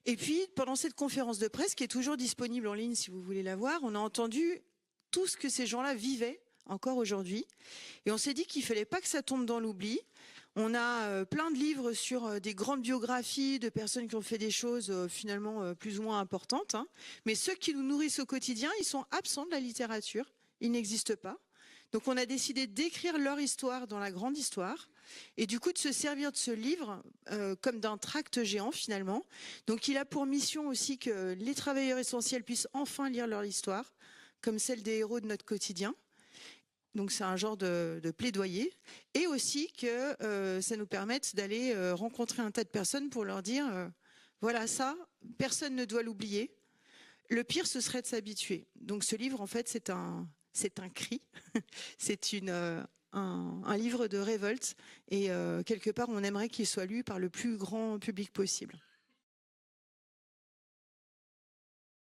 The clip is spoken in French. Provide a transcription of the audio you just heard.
Et puis, pendant cette conférence de presse, qui est toujours disponible en ligne si vous voulez la voir, on a entendu tout ce que ces gens-là vivaient encore aujourd'hui. Et on s'est dit qu'il fallait pas que ça tombe dans l'oubli. On a plein de livres sur des grandes biographies de personnes qui ont fait des choses finalement plus ou moins importantes. Hein. Mais ceux qui nous nourrissent au quotidien, ils sont absents de la littérature. Ils n'existent pas. Donc on a décidé d'écrire leur histoire dans la grande histoire et du coup de se servir de ce livre comme d'un tract géant finalement. Donc il a pour mission aussi que les travailleurs essentiels puissent enfin lire leur histoire, comme celle des héros de notre quotidien. Donc c'est un genre de plaidoyer et aussi que ça nous permette d'aller rencontrer un tas de personnes pour leur dire voilà ça, personne ne doit l'oublier. Le pire ce serait de s'habituer. Donc ce livre en fait c'est un cri, c'est un livre de révolte et quelque part on aimerait qu'il soit lu par le plus grand public possible.